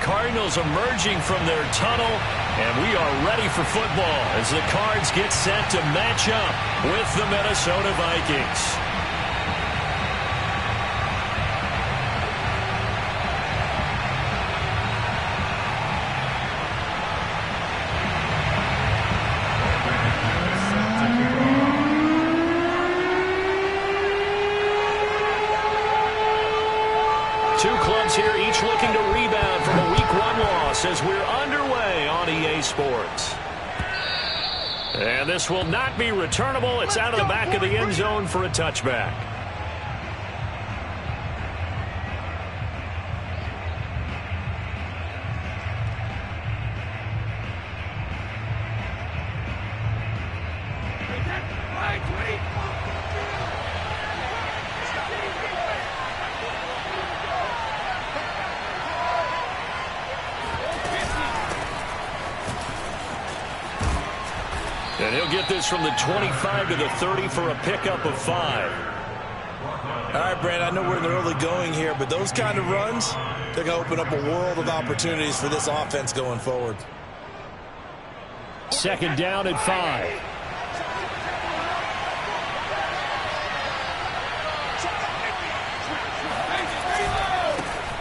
Cardinals emerging from their tunnel, and we are ready for football as the Cards get set to match up with the Minnesota Vikings. Two clubs here, each looking to rebound from a Week 1 loss as we're underway on EA Sports. And this will not be returnable. It's out of the back of the end zone for a touchback. And he'll get this from the 25 to the 30 for a pickup of 5. All right, Brand, I know we're in the early going here, but those kind of runs, they're going to open up a world of opportunities for this offense going forward. Second down at 5.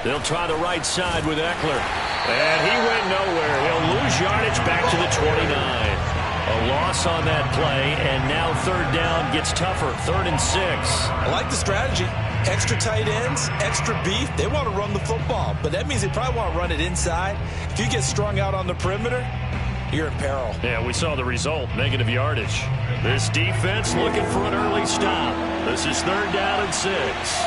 They'll try the right side with Eckler. And he went nowhere. He'll lose yardage back to the 29. A loss on that play, and now third down gets tougher. 3rd and 6. I like the strategy. Extra tight ends, extra beef. They want to run the football, but that means they probably want to run it inside. If you get strung out on the perimeter, you're in peril. Yeah, we saw the result, negative yardage. This defense looking for an early stop. This is 3rd down and 6.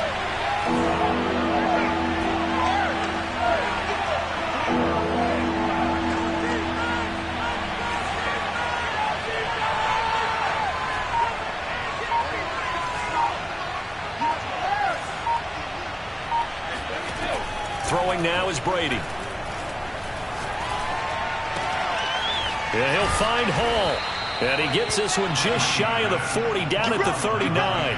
Throwing now is Brady. Yeah, he'll find Hall. And he gets this one just shy of the 40, down at the 39.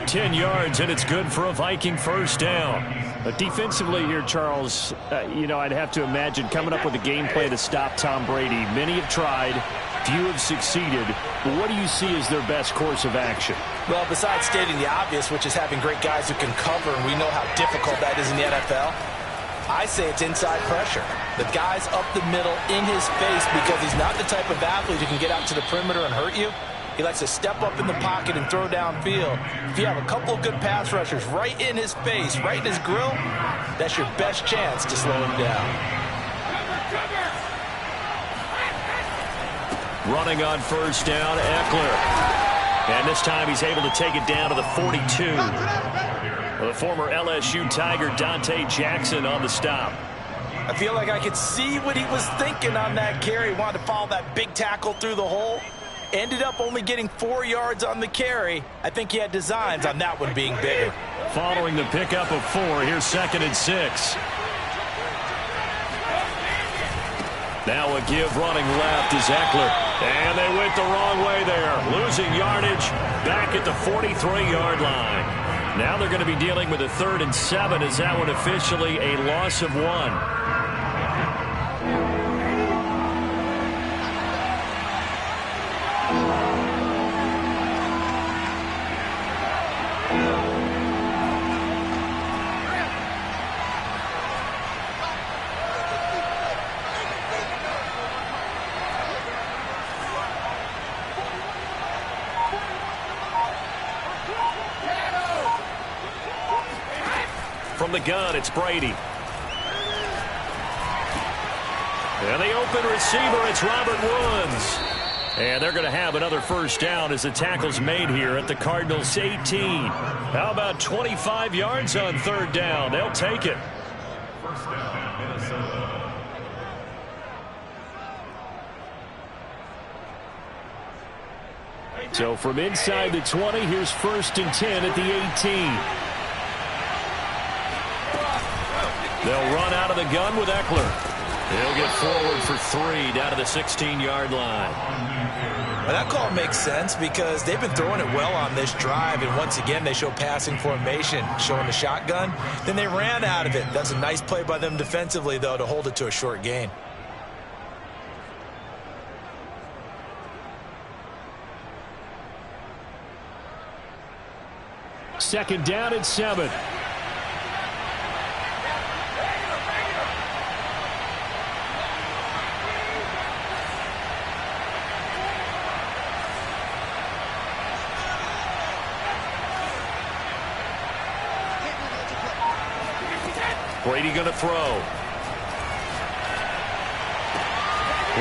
10 yards, and it's good for a Viking first down. But defensively here, Charles, I'd have to imagine coming up with a game plan to stop Tom Brady. Many have tried. Few have succeeded. But what do you see as their best course of action? Well, besides stating the obvious, which is having great guys who can cover, and we know how difficult that is in the NFL, I say it's inside pressure. The guy's up the middle in his face because he's not the type of athlete who can get out to the perimeter and hurt you. He likes to step up in the pocket and throw downfield. If you have a couple of good pass rushers right in his face, right in his grill, that's your best chance to slow him down. Running on first down, Eckler. And this time he's able to take it down to the 42. The former LSU Tiger Dante Jackson on the stop. I feel like I could see what he was thinking on that carry. He wanted to follow that big tackle through the hole. Ended up only getting 4 yards on the carry. I think he had designs on that one being bigger. Following the pickup of 4, here's 2nd and 6. Now a give running left is Eckler. And they went the wrong way there. Losing yardage back at the 43-yard line. Now they're going to be dealing with a 3rd and 7 as that one officially a loss of 1. From the gun, it's Brady. And the open receiver, it's Robert Woods. And they're going to have another first down as the tackle's made here at the Cardinals' 18. How about 25 yards on 3rd down? They'll take it. First down, Minnesota. So from inside the 20, here's 1st and 10 at the 18. They'll run out of the gun with Eckler. He'll get forward for 3 down to the 16-yard line. Well, that call makes sense because they've been throwing it well on this drive, and once again they show passing formation, showing the shotgun. Then they ran out of it. That's a nice play by them defensively, though, to hold it to a short gain. Second down and 7. Brady going to throw.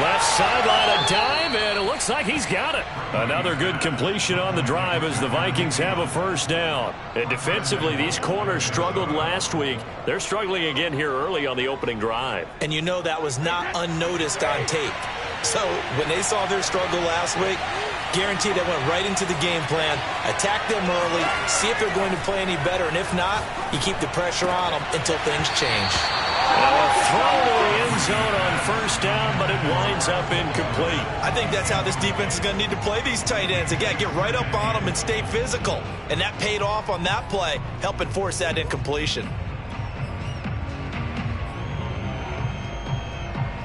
Left sideline, a dive, and it looks like he's got it. Another good completion on the drive as the Vikings have a first down. And defensively, these corners struggled last week. They're struggling again here early on the opening drive. And you know that was not unnoticed on tape. So when they saw their struggle last week, guaranteed they went right into the game plan, attack them early, see if they're going to play any better, and if not, you keep the pressure on them until things change. Now a throw to the end zone on first down, but it winds up incomplete. I think that's how this defense is going to need to play these tight ends. Again, get right up on them and stay physical. And that paid off on that play, helping force that incompletion.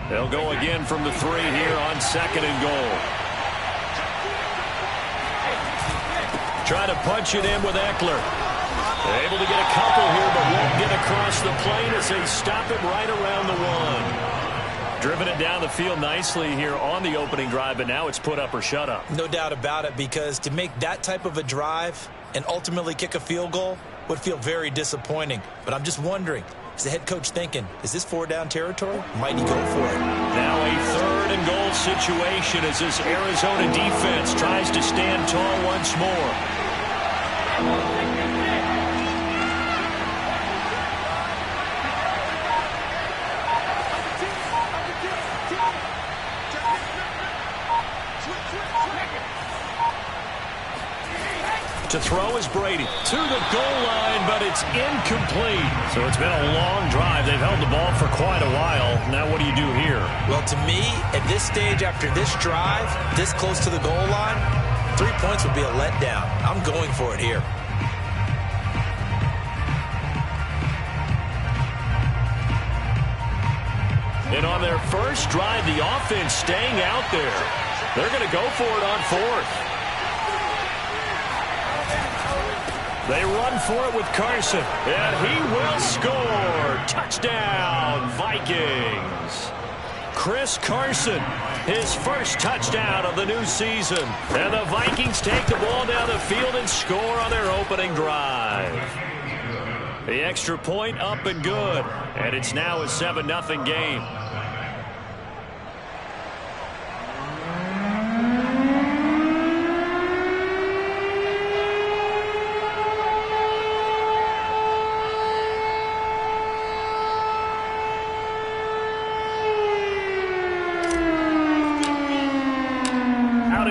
They'll go again from the 3 here on second and goal. Try to punch it in with Eckler. They're able to get a couple here, but won't get across the plane as they stop it right around the 1. Driven it down the field nicely here on the opening drive, but now it's put up or shut up. No doubt about it, because to make that type of a drive and ultimately kick a field goal would feel very disappointing. But I'm just wondering, is the head coach thinking, is this 4-down territory? Might he go for it? Now a third and goal situation as this Arizona defense tries to stand tall once more. To throw is Brady to the goal line, but it's incomplete. So it's been a long drive. They've held the ball for quite a while. Now what do you do here? Well, to me, at this stage after this drive, this close to the goal line, 3 points would be a letdown. I'm going for it here. And on their first drive, the offense staying out there. They're going to go for it on 4th. They run for it with Carson, and he will score. Touchdown, Vikings. Chris Carson, his first touchdown of the new season. And the Vikings take the ball down the field and score on their opening drive. The extra point up and good, and it's now a 7-0 game.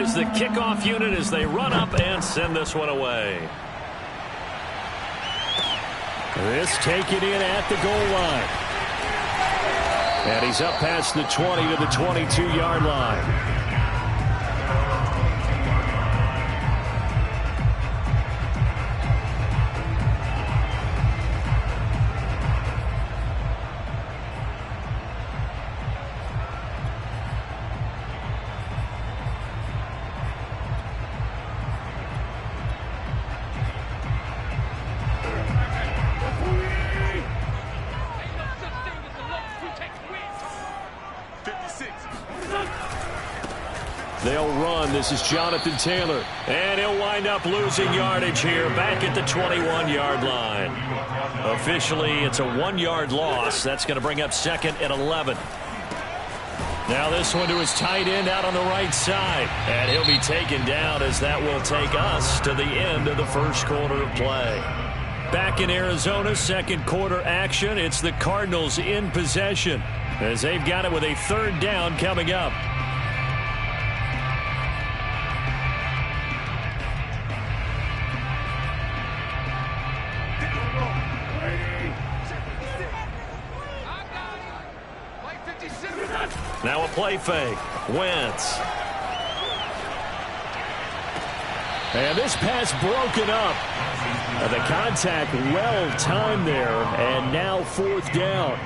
Is the kickoff unit as they run up and send this one away. This taken in at the goal line. And he's up past the 20 to the 22-yard line. They'll run. This is Jonathan Taylor. And he'll wind up losing yardage here back at the 21-yard line. Officially, it's a 1-yard loss. That's going to bring up second and 11. Now this one to his tight end out on the right side. And he'll be taken down as that will take us to the end of the first quarter of play. Back in Arizona, second quarter action. It's the Cardinals in possession as they've got it with a third down coming up. Now a play fake. Wentz. And this pass broken up. The contact well timed there, and now 4th down.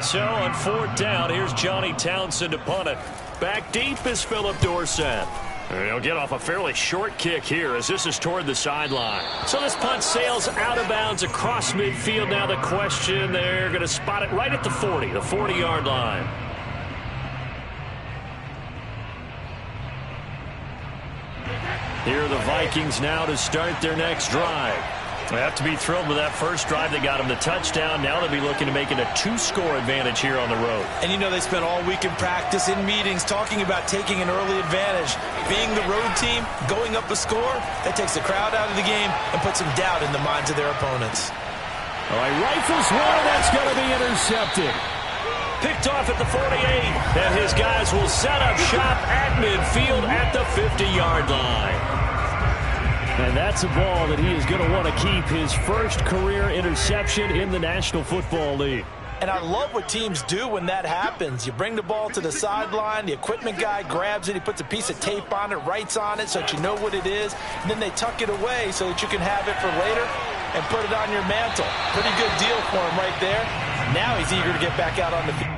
So on 4th down, here's Johnny Townsend to punt it. Back deep is Philip Dorsett. And he'll get off a fairly short kick here as this is toward the sideline. So this punt sails out of bounds across midfield. Now the question, they're going to spot it right at the 40, the 40-yard line. Here are the Vikings now to start their next drive. They have to be thrilled with that first drive. They got them the touchdown. Now they'll be looking to make it a 2-score advantage here on the road. And you know they spent all week in practice, in meetings, talking about taking an early advantage. Being the road team, going up a score, that takes the crowd out of the game and puts some doubt in the minds of their opponents. All right, rifles one, that's going to be intercepted. Picked off at the 48, and his guys will set up shop at midfield at the 50-yard line. And that's a ball that he is going to want to keep, his first career interception in the National Football League. And I love what teams do when that happens. You bring the ball to the sideline, the equipment guy grabs it, he puts a piece of tape on it, writes on it so that you know what it is, and then they tuck it away so that you can have it for later and put it on your mantle. Pretty good deal for him right there. Now he's eager to get back out on the field.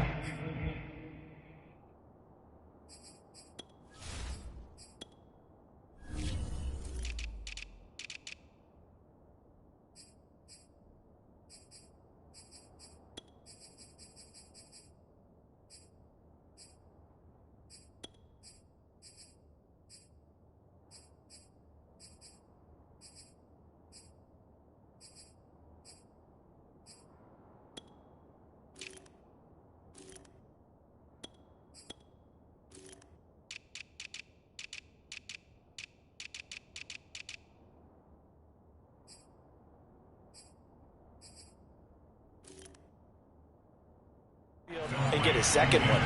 And get his second one.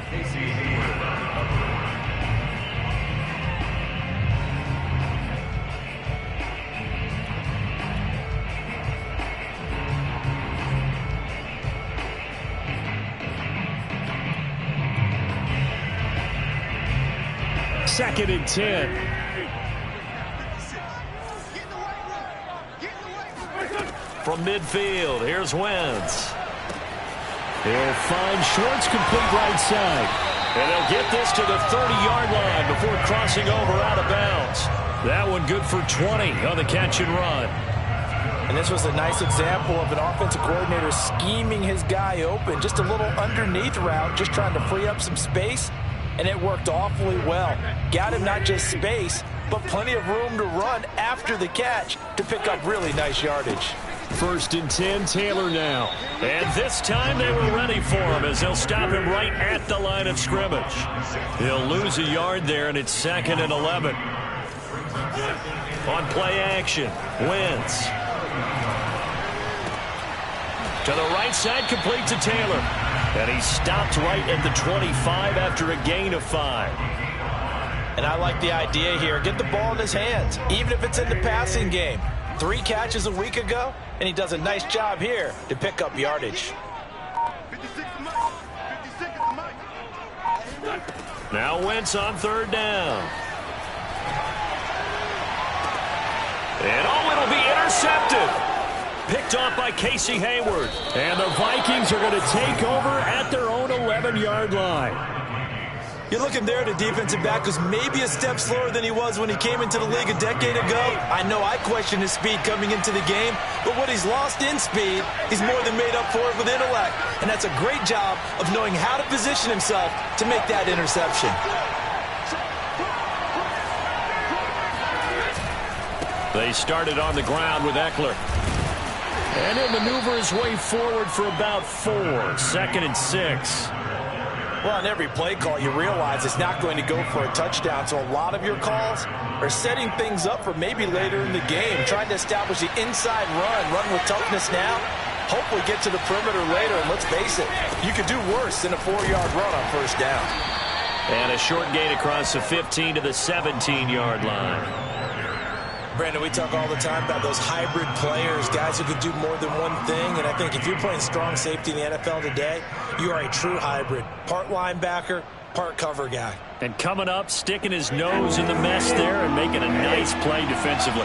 Casey Hayward. Second and 10. From midfield, here's Wentz. He'll find Schwartz, complete right side. And they'll get this to the 30-yard line before crossing over out of bounds. That one good for 20 on the catch and run. And this was a nice example of an offensive coordinator scheming his guy open. Just a little underneath route, just trying to free up some space. And it worked awfully well. Got him not just space, but plenty of room to run after the catch to pick up really nice yardage. First and 10, Taylor now. And this time they were ready for him as they'll stop him right at the line of scrimmage. He'll lose a yard there, and it's 2nd and 11. On play action, Wentz. To the right side, complete to Taylor. And he stopped right at the 25 after a gain of 5. And I like the idea here. Get the ball in his hands, even if it's in the passing game. 3 catches a week ago, and he does a nice job here to pick up yardage. Now Wentz on 3rd down. And it'll be intercepted. Picked off by Casey Hayward. And the Vikings are going to take over at their own 11-yard line. You're looking there at a defensive back who's maybe a step slower than he was when he came into the league a decade ago. I know I questioned his speed coming into the game, but what he's lost in speed, he's more than made up for it with intellect. And that's a great job of knowing how to position himself to make that interception. They started on the ground with Eckler. And he'll maneuver his way forward for about 4. 2nd and 6. Well, on every play call, you realize it's not going to go for a touchdown. So a lot of your calls are setting things up for maybe later in the game, trying to establish the inside run with toughness now, hopefully get to the perimeter later. And let's face it, you could do worse than a 4-yard run on 1st down. And a short gain across the 15 to the 17-yard line. Brandon, we talk all the time about those hybrid players, guys who could do more than one thing. And I think if you're playing strong safety in the NFL today, you are a true hybrid. Part linebacker, part cover guy. And coming up, sticking his nose in the mess there and making a nice play defensively.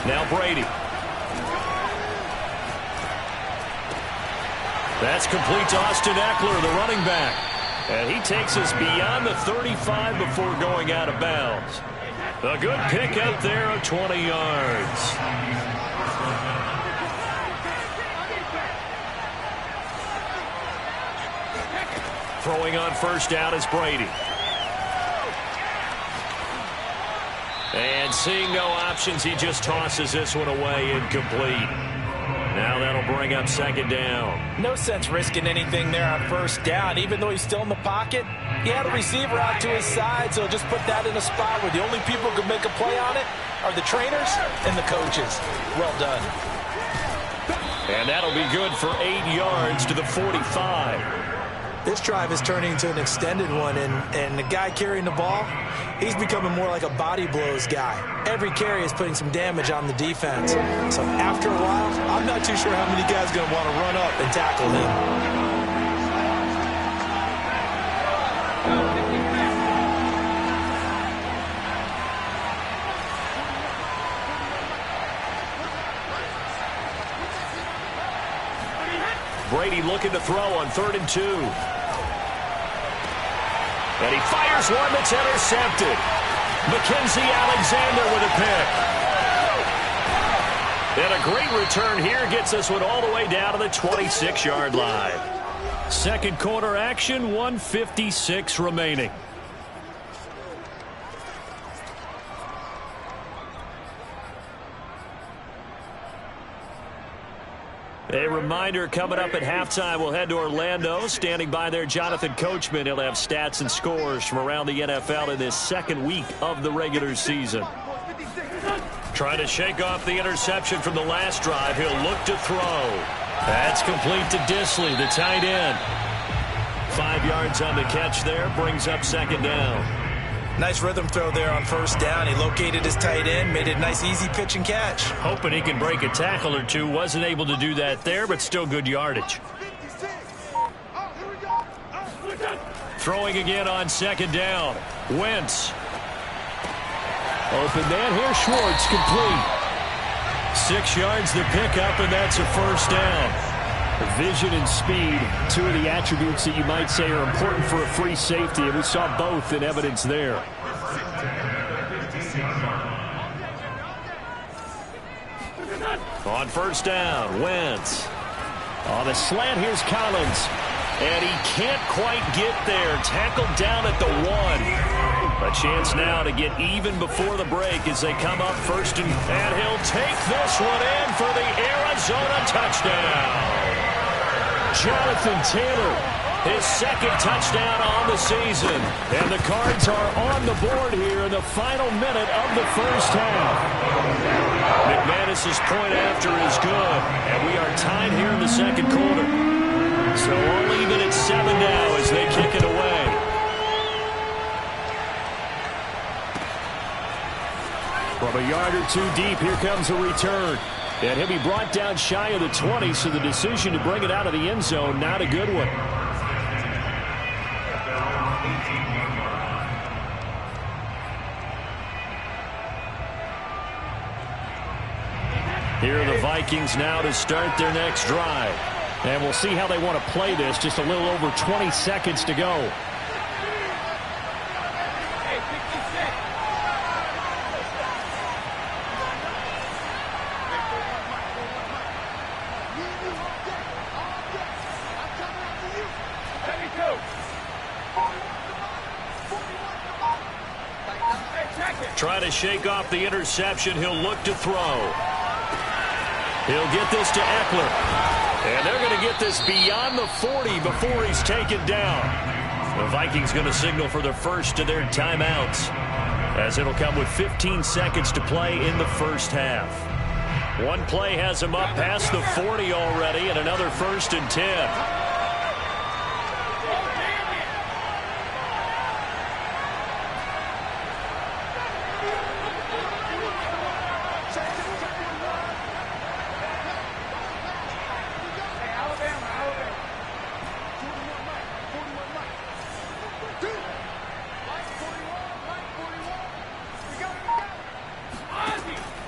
Now Brady. That's complete to Austin Ekeler, the running back. And he takes us beyond the 35 before going out of bounds. A good pickup there of 20 yards. Throwing on first down is Brady. And seeing no options, he just tosses this one away incomplete. Now that'll bring up second down. No sense risking anything there on first down. Even though he's still in the pocket, he had a receiver out to his side, so just put that in a spot where the only people who can make a play on it are the trainers and the coaches. Well done. And that'll be good for 8 yards to the 45. This drive is turning into an extended one, and the guy carrying the ball, he's becoming more like a body blows guy. Every carry is putting some damage on the defense. So after a while, I'm not too sure how many guys are going to want to run up and tackle him. Brady looking to throw on 3rd and 2. And he fires one that's intercepted. Mackenzie Alexander with a pick. And a great return here gets us one all the way down to the 26-yard line. Second quarter action, 1:56 remaining. A reminder, coming up at halftime, we'll head to Orlando. Standing by there, Jonathan Coachman. He'll have stats and scores from around the NFL in this second week of the regular season. Trying to shake off the interception from the last drive. He'll look to throw. That's complete to Disley, the tight end. 5 yards on the catch there, brings up second down. Nice rhythm throw there on first down. He located his tight end, made it a nice easy pitch and catch. Hoping he can break a tackle or two. Wasn't able to do that there, but still good yardage. Throwing again on second down. Wentz. Open man here, Schwartz, complete. 6 yards the pickup, and that's a first down. Vision and speed, two of the attributes that you might say are important for a free safety, and we saw both in evidence there. On first down, Wentz. On the slant, here's Collins. And he can't quite get there. Tackled down at the 1. A chance now to get even before the break as they come up first, and he'll take this one in for the Arizona touchdown. Jonathan Taylor, his second touchdown on the season. And the Cards are on the board here in the final minute of the first half. McManus's point after is good, and we are tied here in the second quarter. So all even at 7 now as they kick it away. From a yard or two deep, here comes a return. And he'll be brought down shy of the 20, so the decision to bring it out of the end zone, not a good one. Here are the Vikings now to start their next drive. And we'll see how they want to play this. Just a little over 20 seconds to go. Try to shake off the interception. He'll look to throw. He'll get this to Ekeler. And they're going to get this beyond the 40 before he's taken down. The Vikings going to signal for the first of their timeouts, as it'll come with 15 seconds to play in the first half. One play has him up past the 40 already, and another 1st and 10.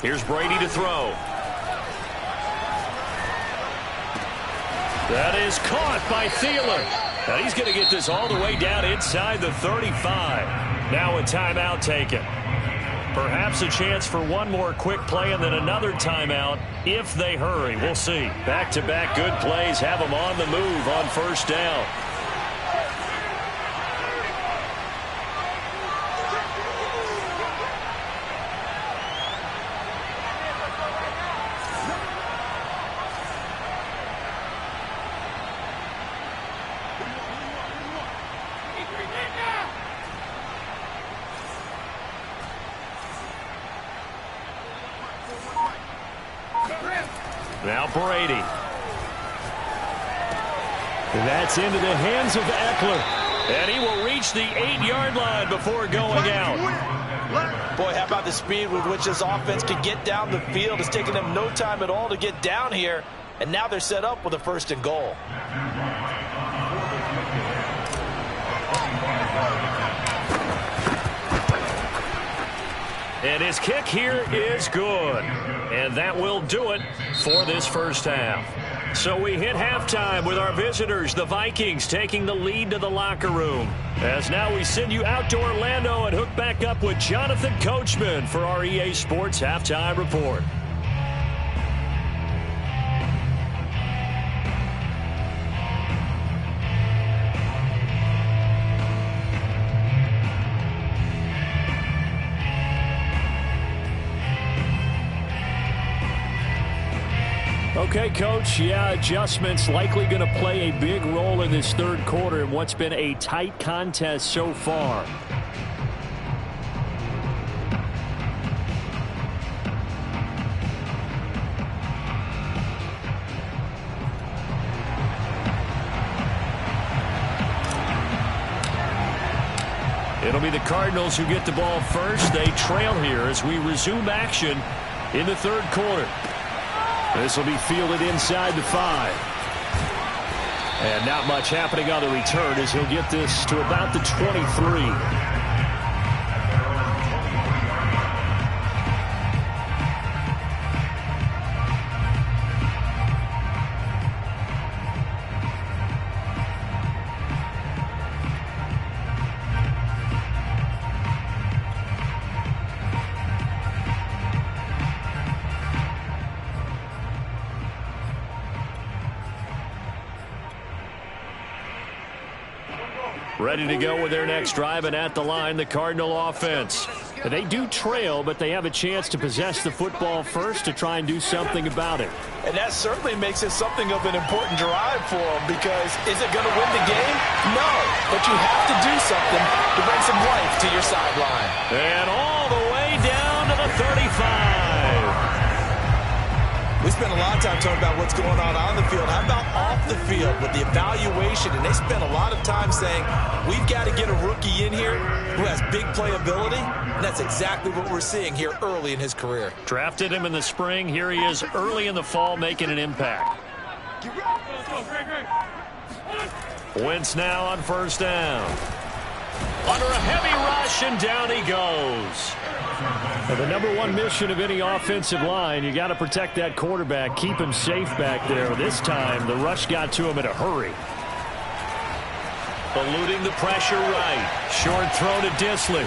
Here's Brady to throw. That is caught by Thielen. And he's going to get this all the way down inside the 35. Now a timeout taken. Perhaps a chance for one more quick play and then another timeout if they hurry. We'll see. Back-to-back good plays have them on the move on first down. Now Brady. That's into the hands of Eckler. And he will reach the 8-yard line before going out. Boy, how about the speed with which this offense can get down the field? It's taken them no time at all to get down here. And now they're set up with a 1st and goal. And his kick here is good. And that will do it for this first half. So we hit halftime with our visitors, the Vikings, taking the lead to the locker room. As now we send you out to Orlando and hook back up with Jonathan Coachman for our EA Sports Halftime Report. Okay, Coach, yeah, adjustments likely going to play a big role in this third quarter in what's been a tight contest so far. It'll be the Cardinals who get the ball first. They trail here as we resume action in the third quarter. This will be fielded inside the 5. And not much happening on the return as he'll get this to about the 23. Ready to go with their next drive, and at the line, the Cardinal offense. They do trail, but they have a chance to possess the football first to try and do something about it. And that certainly makes it something of an important drive for them, because is it going to win the game? No, but you have to do something to bring some life to your sideline. And all the way down to the 35. We spent a lot of time talking about what's going on the field. How about off the field with the evaluation? And they spent a lot of time saying, we've got to get a rookie in here who has big playability. And that's exactly what we're seeing here early in his career. Drafted him in the spring. Here he is early in the fall making an impact. Wentz now on first down. Under a heavy rush, and down he goes. Now, the number one mission of any offensive line, you got to protect that quarterback, keep him safe back there. This time, the rush got to him in a hurry. Eluding the pressure right. Short throw to Dissly.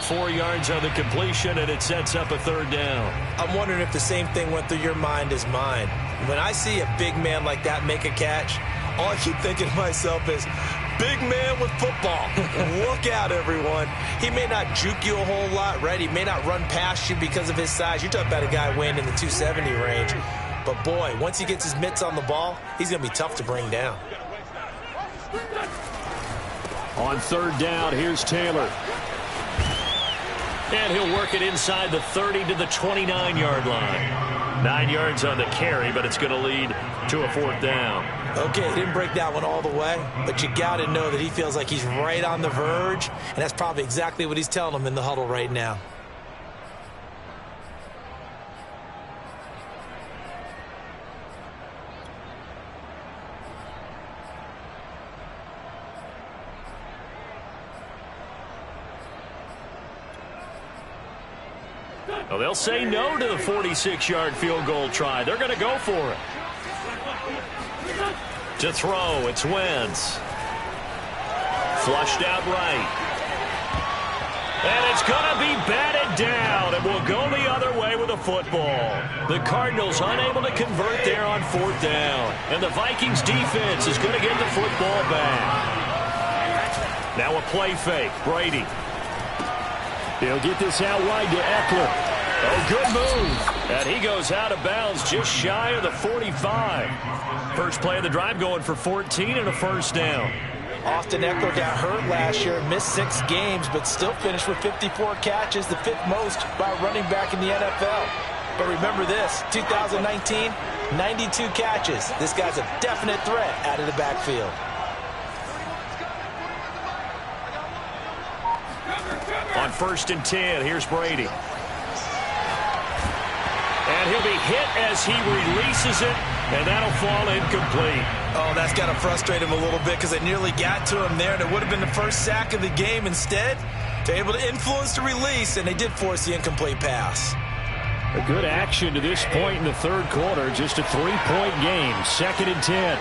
4 yards on the completion, and it sets up a third down. I'm wondering if the same thing went through your mind as mine. When I see a big man like that make a catch, all I keep thinking to myself is, big man with football. Look out, everyone. He may not juke you a whole lot, right? He may not run past you because of his size. You're talking about a guy weighing in the 270 range. But, boy, once he gets his mitts on the ball, he's going to be tough to bring down. On third down, here's Taylor. And he'll work it inside the 30 to the 29-yard line. 9 yards on the carry, but it's going to lead to a fourth down. Okay, he didn't break that one all the way, but you got to know that he feels like he's right on the verge, and that's probably exactly what he's telling them in the huddle right now. Well, they'll say no to the 46-yard field goal try. They're going to go for it. To throw, it's Wentz. Flushed out right. And it's going to be batted down, and will go the other way with the football. The Cardinals unable to convert there on 4th down. And the Vikings defense is going to get the football back. Now a play fake. Brady. He'll get this out wide to Eckler. Oh, good move. And he goes out of bounds just shy of the 45. First play of the drive going for 14 and a first down. Austin Eckler got hurt last year, missed 6 games, but still finished with 54 catches, the 5th most by a running back in the NFL. But remember this, 2019, 92 catches. This guy's a definite threat out of the backfield. On 1st and 10, here's Brady. And he'll be hit as he releases it, and that'll fall incomplete. Oh, that's got to frustrate him a little bit because they nearly got to him there, and it would have been the first sack of the game. Instead, they're able to influence the release, and they did force the incomplete pass. A good action to this point in the 3rd quarter. Just a 3-point game. 2nd and 10.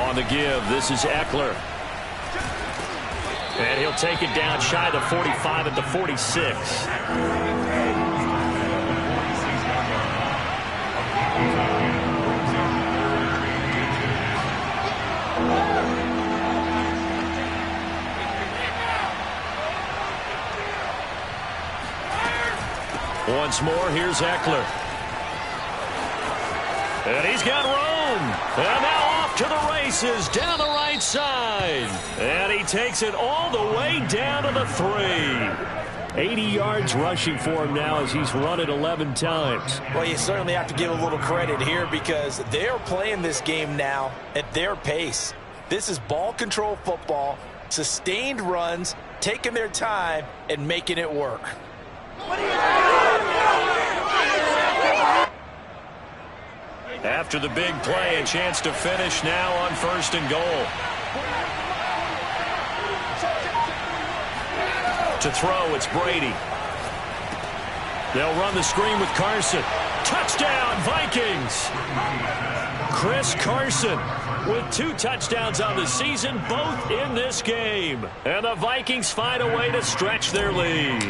On the give, this is Eckler. And he'll take it down shy of the 45 at the 46. Once more, here's Eckler. And he's got room. And now off to the races down the right side. And he takes it all the way down to the 3. 80 yards rushing for him now as he's run it 11 times. Well, you certainly have to give a little credit here because they're playing this game now at their pace. This is ball control football, sustained runs, taking their time, and making it work. After the big play, a chance to finish now on 1st and goal. To throw, it's Brady. They'll run the screen with Carson. Touchdown, Vikings! Chris Carson with 2 touchdowns on the season, both in this game. And the Vikings find a way to stretch their lead.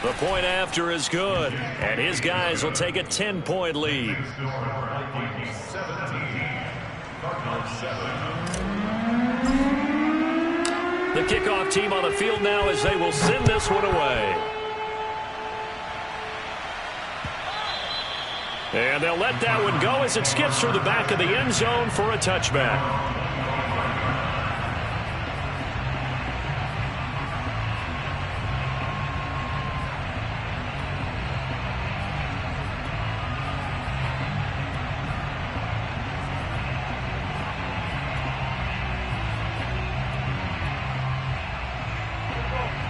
The point after is good, and his guys will take a 10-point lead. The kickoff team on the field now as they will send this one away. And they'll let that one go as it skips through the back of the end zone for a touchback.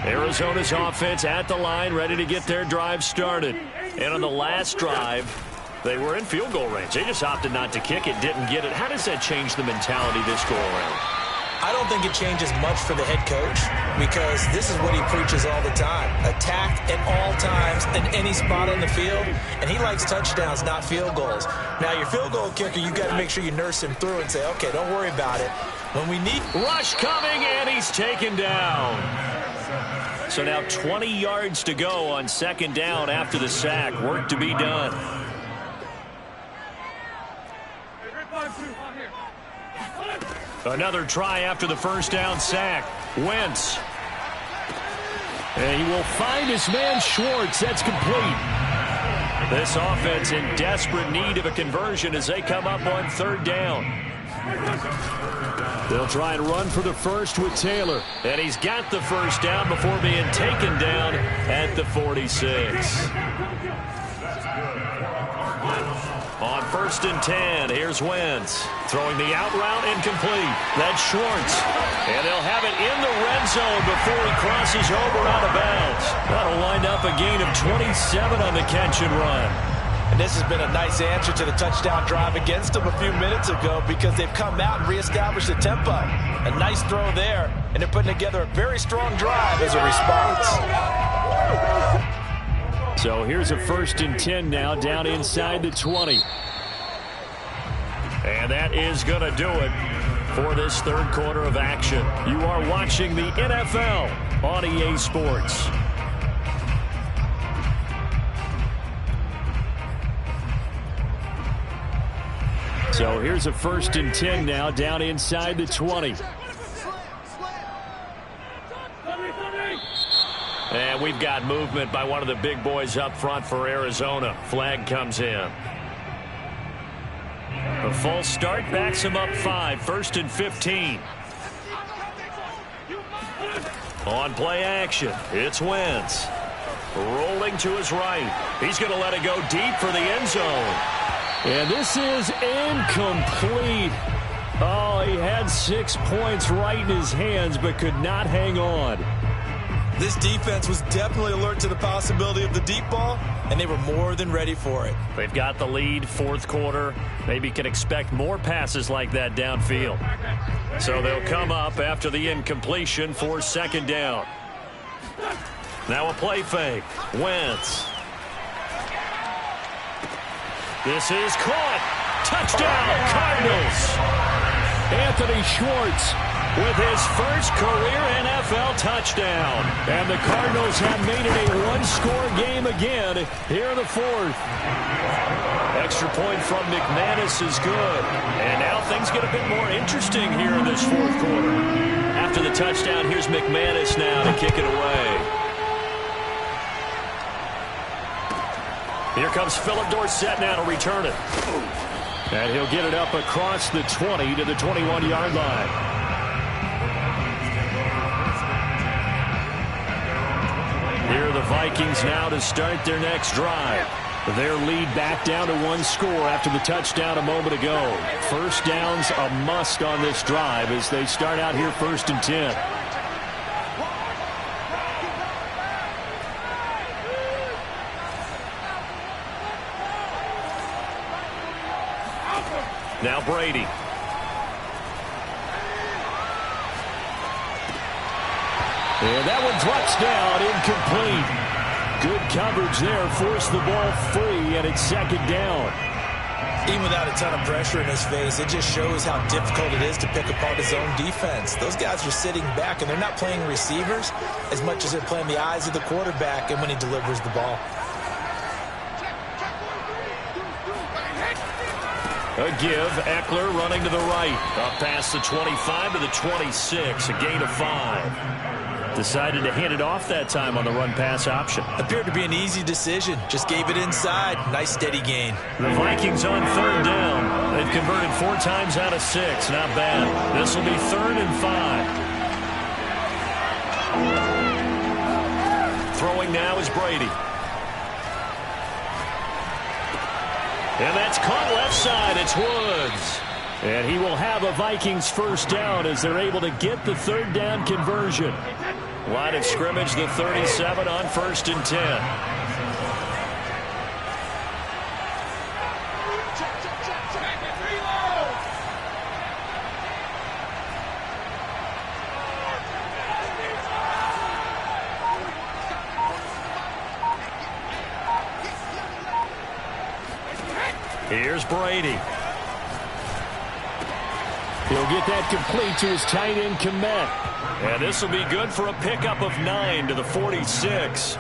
Arizona's offense at the line, ready to get their drive started. And on the last drive, they were in field goal range. They just opted not to kick it, didn't get it. How does that change the mentality this go around? I don't think it changes much for the head coach because this is what he preaches all the time. Attack at all times in any spot on the field, and he likes touchdowns, not field goals. Now, your field goal kicker, you got to make sure you nurse him through and say, okay, don't worry about it. When we need... Rush coming, and he's taken down. So now 20 yards to go on 2nd down after the sack. Work to be done. Another try after the 1st down sack. Wentz. And he will find his man Schwartz. That's complete. This offense in desperate need of a conversion as they come up on 3rd down. They'll try and run for the first with Taylor. And he's got the 1st down before being taken down at the 46. On 1st and 10, here's Wentz. Throwing the out route incomplete. That's Schwartz. And they'll have it in the red zone before he crosses over out of bounds. That'll wind up a gain of 27 on the catch and run. And this has been a nice answer to the touchdown drive against them a few minutes ago because they've come out and reestablished the tempo. A nice throw there. and they're putting together a very strong drive as a response. So here's a 1st and 10 now, down inside the 20. And that is going to do it for this third quarter of action. You are watching the NFL on EA Sports. So here's a 1st and 10 now, down inside the 20. And we've got movement by one of the big boys up front for Arizona. Flag comes in. A false start backs him up 5. 1st and 15. On play action, it's Wentz. Rolling to his right. He's going to let it go deep for the end zone. And this is incomplete. Oh, he had 6 points right in his hands, but could not hang on. This defense was definitely alert to the possibility of the deep ball, and they were more than ready for it. They've got the lead, fourth quarter. Maybe can expect more passes like that downfield. So they'll come up after the incompletion for 2nd down. Now a play fake. Wentz. This is caught. Touchdown, Cardinals. Anthony Schwartz with his first career NFL touchdown. And the Cardinals have made it a one-score game again here in the 4th. Extra point from McManus is good. And now things get a bit more interesting here in this 4th quarter. After the touchdown, here's McManus now to kick it away. Here comes Philip Dorsett now to return it. And he'll get it up across the 20 to the 21-yard line. Here are the Vikings now to start their next drive. Their lead back down to 1 score after the touchdown a moment ago. First down's a must on this drive as they start out here 1st and 10. Now Brady. And that one drops down, incomplete. Good coverage there, forced the ball free, and it's 2nd down. Even without a ton of pressure in his face, it just shows how difficult it is to pick apart his own defense. Those guys are sitting back, and they're not playing receivers as much as they're playing the eyes of the quarterback and when he delivers the ball. A give, Eckler running to the right. Up past the 25 to the 26, a gain of 5. Decided to hand it off that time on the run-pass option. Appeared to be an easy decision. Just gave it inside. Nice steady gain. The Vikings on 3rd down. They've converted 4 times out of 6. Not bad. This will be 3rd and 5. Throwing now is Brady. And that's caught left side. It's Woods. And he will have a Vikings 1st down as they're able to get the 3rd down conversion. Line of scrimmage, the 37 on 1st and 10. Here's Brady. He'll get that complete to his tight end, Kmet. And this will be good for a pickup of 9 to the 46.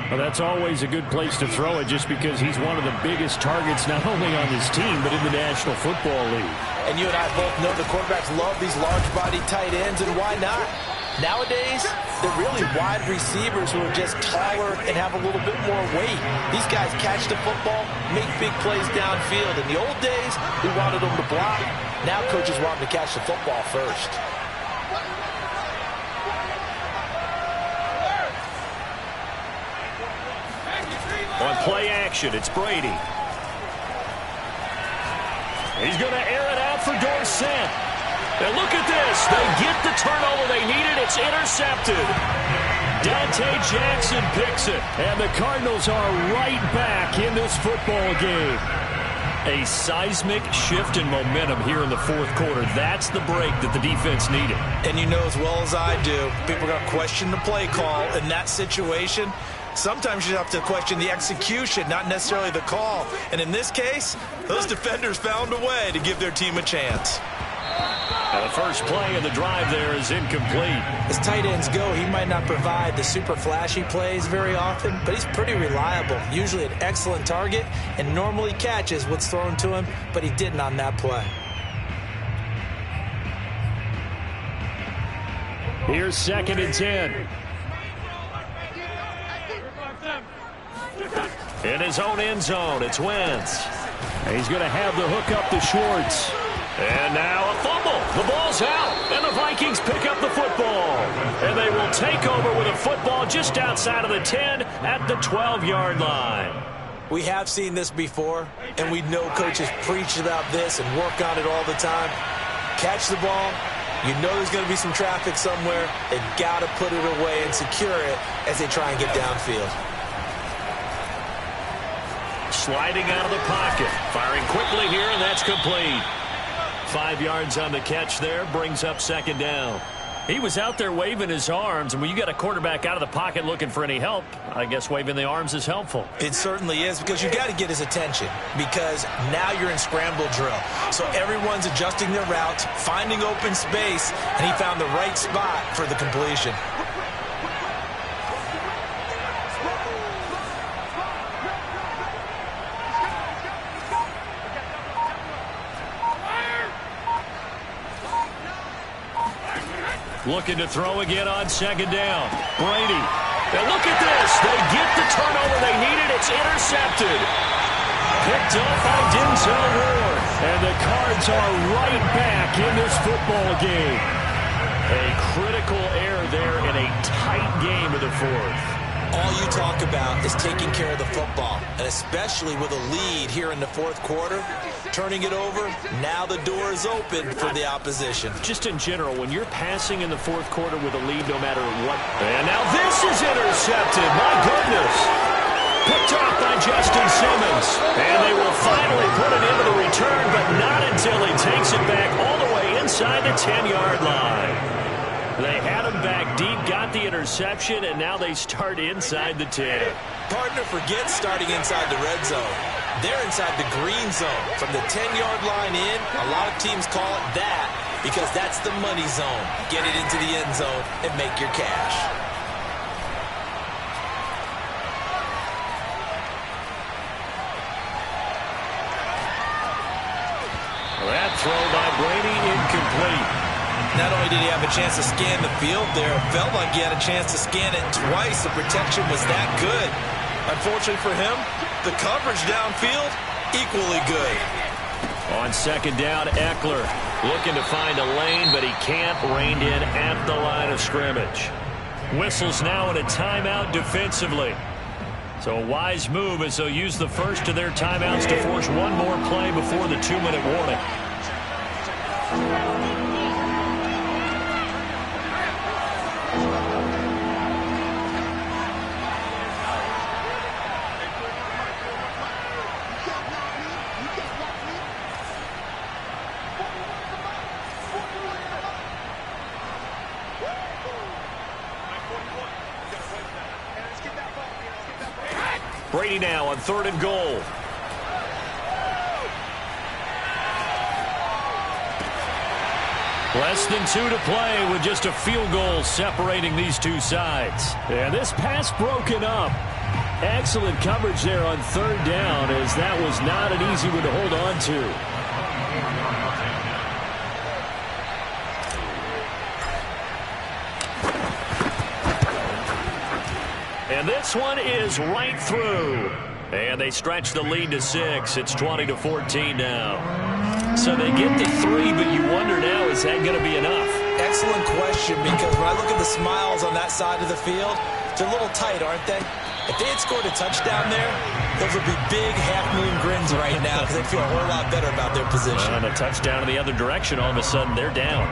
Well, that's always a good place to throw it just because he's one of the biggest targets not only on his team but in the National Football League. And you and I both know the quarterbacks love these large-body tight ends, and why not? Nowadays, they're really wide receivers who are just taller and have a little bit more weight. These guys catch the football, make big plays downfield. In the old days, we wanted them to block. Now coaches want them to catch the football first. On play action, it's Brady. He's going to air it out for Dorsett. And look at this. They get the turnover they needed. It's intercepted. Dante Jackson picks it. And the Cardinals are right back in this football game. A seismic shift in momentum here in the fourth quarter. That's the break that the defense needed. And you know as well as I do, people are going to question the play call in that situation. Sometimes you have to question the execution, not necessarily the call. And in this case, those defenders found a way to give their team a chance. And the first play of the drive there is incomplete. As tight ends go, he might not provide the super flashy plays very often, but he's pretty reliable, usually an excellent target, and normally catches what's thrown to him, but he didn't on that play. Here's 2nd and 10. In his own end zone, it's Wentz. He's going to have the hook up to Schwartz. And now a fumble. The ball's out, and the Vikings pick up the football. And they will take over with a football just outside of the 10 at the 12-yard line. We have seen this before, and we know coaches preach about this and work on it all the time. Catch the ball. You know there's going to be some traffic somewhere. They've got to put it away and secure it as they try and get downfield. Sliding out of the pocket. Firing quickly here, and that's complete. 5 yards on the catch there, brings up 2nd down. He was out there waving his arms, and when you got a quarterback out of the pocket looking for any help, I guess waving the arms is helpful. It certainly is, because you got to get his attention, because now you're in scramble drill. So everyone's adjusting their routes, finding open space, and he found the right spot for the completion. Looking to throw again on 2nd down. Brady. And look at this. They get the turnover they needed. It's intercepted. Picked up by Denzel Ward. And the Cards are right back in this football game. A critical error there in a tight game of the fourth. All you talk about is taking care of the football, and especially with a lead here in the fourth quarter, turning it over, now the door is open for the opposition. Just in general, when you're passing in the fourth quarter with a lead, no matter what. And now this is intercepted. My goodness. Picked off by Justin Simmons. And they will finally put it into the return, but not until he takes it back all the way inside the 10-yard line. They had him back deep, got the interception, and now they start inside the 10. Partner forgets starting inside the red zone. They're inside the green zone. From the 10-yard line in, a lot of teams call it that because that's the money zone. Get it into the end zone and make your cash. That throw by Brady incomplete. Not only did he have a chance to scan the field there, it felt like he had a chance to scan it twice. The protection was that good. Unfortunately for him, the coverage downfield, equally good. On 2nd down, Eckler looking to find a lane, but he can't. Reined in at the line of scrimmage. Whistles now in a timeout defensively. So a wise move as they'll use the first of their timeouts to force one more play before the 2-minute warning. Brady now on 3rd and goal. Less than 2 to play with just a field goal separating these two sides. And this pass broken up. Excellent coverage there on 3rd down, as that was not an easy one to hold on to. And this one is right through. And they stretch the lead to 6. It's 20-14 now. So they get to 3, but you wonder now, is that going to be enough? Excellent question, because when I look at the smiles on that side of the field, they're a little tight, aren't they? If they had scored a touchdown there, those would be big half-moon grins right now because they feel a whole lot better about their position. And a touchdown in the other direction, all of a sudden they're down.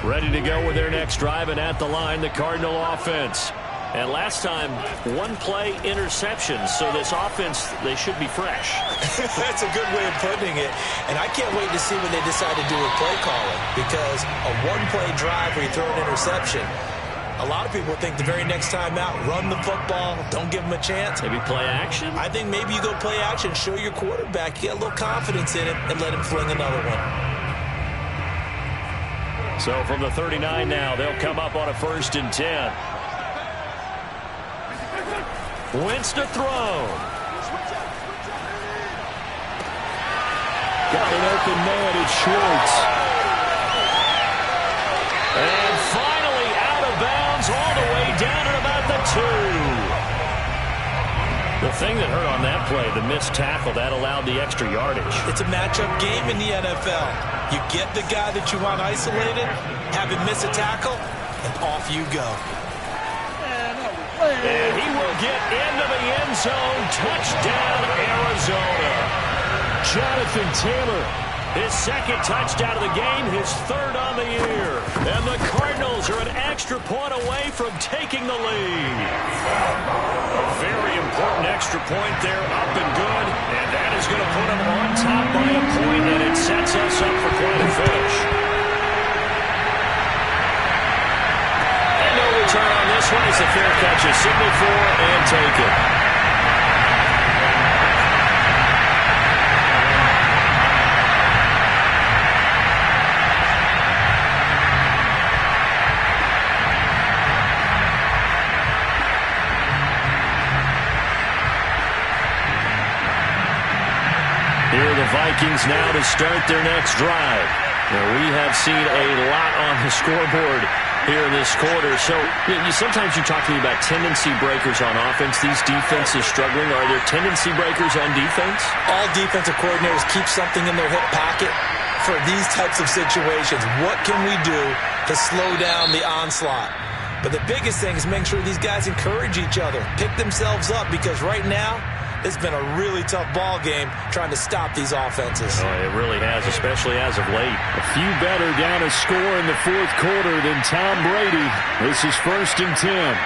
Ready to go with their next drive, and at the line, the Cardinal offense. And last time, one play interception, so this offense, they should be fresh. That's a good way of putting it. And I can't wait to see what they decide to do with play calling, because a one-play drive where you throw an interception, a lot of people think the very next time out, run the football, don't give them a chance. Maybe play action? I think maybe you go play action, show your quarterback, get a little confidence in it, and let him fling another one. So from the 39 now, they'll come up on a 1st and 10. Wentz to throw. Got an open man. It's Schwartz. And finally out of bounds all the way down at about the 2. The thing that hurt on that play, the missed tackle, that allowed the extra yardage. It's a matchup game in the NFL. You get the guy that you want isolated, have him miss a tackle, and off you go. And he will get into the end zone. Touchdown, Arizona. Jonathan Taylor, his second touchdown of the game, his third on the year. And the Cardinals are an extra point away from taking the lead. A very important extra point there, up and good. And that is going to put them on top by a point, and it sets us up for quite a finish. Turn on this one is a fair catch. A signal for and take it. Here are the Vikings now to start their next drive. Now, we have seen a lot on the scoreboard here in this quarter. So sometimes you talk to me about tendency breakers on offense. These defenses struggling. Are there tendency breakers on defense? All defensive coordinators keep something in their hip pocket for these types of situations. What can we do to slow down the onslaught? But the biggest thing is making sure these guys encourage each other, pick themselves up, because right now, it's been a really tough ball game trying to stop these offenses. Oh, it really has, especially as of late. A few better down a score in the 4th quarter than Tom Brady. This is 1st and 10.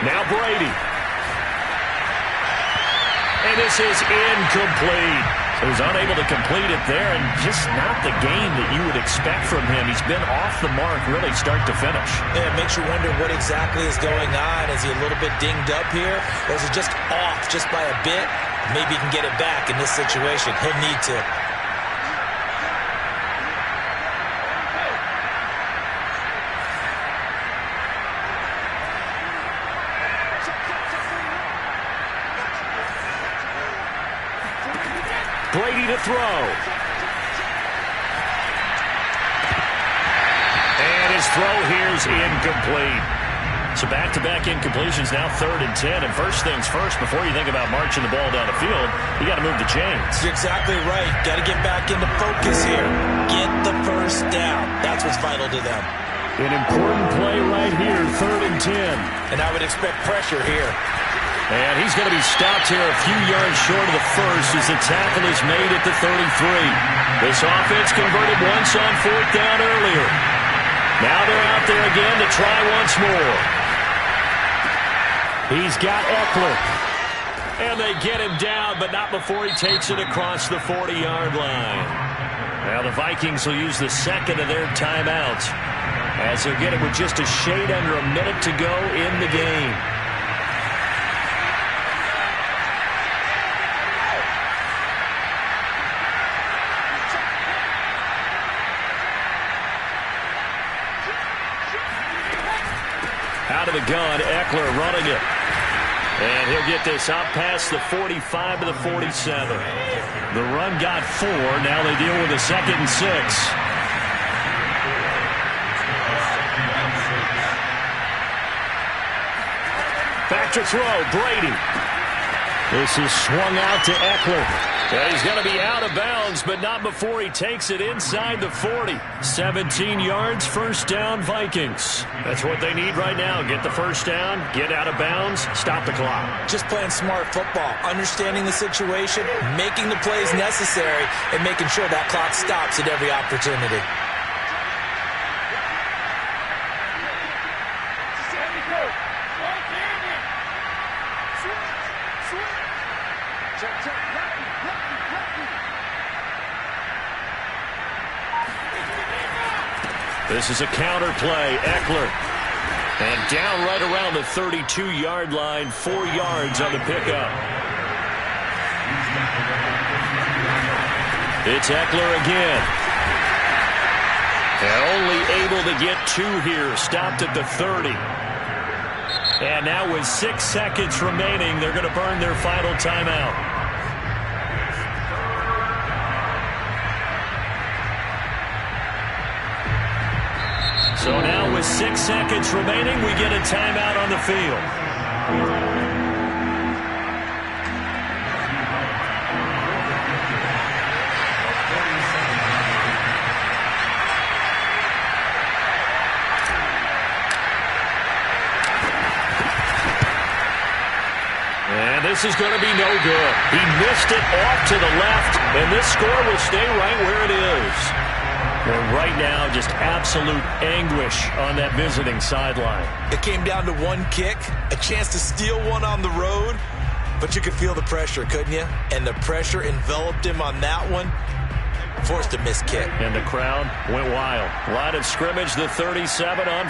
Now Brady. And this is incomplete. He was unable to complete it there, and just not the game that you would expect from him. He's been off the mark really start to finish. Yeah, it makes you wonder what exactly is going on. Is he a little bit dinged up here, or is it just off just by a bit? Maybe he can get it back in this situation. He'll need to. Brady to throw. And his throw here is incomplete. So back-to-back incompletions, now 3rd and 10. And first things first, before you think about marching the ball down the field, you got to move the chains. You're exactly right. Got to get back into focus here. Get the first down. That's what's vital to them. An important play right here, 3rd and 10. And I would expect pressure here. And he's going to be stopped here a few yards short of the first as the tackle is made at the 33. This offense converted once on 4th down earlier. Now they're out there again to try once more. He's got Eckler. And they get him down, but not before he takes it across the 40-yard line. Now the Vikings will use the second of their timeouts as they'll get it with just a shade under a minute to go in the game. Out of the gun, Eckler running it. And he'll get this out past the 45 to the 47. The run got 4. Now they deal with a 2nd and 6. Back to throw, Brady. This is swung out to Eckler. And he's going to be out of bounds, but not before he takes it inside the 40. 17 yards, first down, Vikings. That's what they need right now. Get the first down, get out of bounds, stop the clock. Just playing smart football, understanding the situation, making the plays necessary, and making sure that clock stops at every opportunity. This is a counter play. Eckler. And down right around the 32-yard line. 4 yards on the pickup. It's Eckler again. And only able to get 2 here. Stopped at the 30. And now with 6 seconds remaining, they're going to burn their final timeout. So now with 6 seconds remaining, we get a timeout on the field. And this is going to be no good. He missed it off to the left, and this score will stay right where it is. And right now, just absolute anguish on that visiting sideline. It came down to one kick, a chance to steal one on the road, but you could feel the pressure, couldn't you? And the pressure enveloped him on that one, forced a missed kick. And the crowd went wild. Line of scrimmage, the 37 on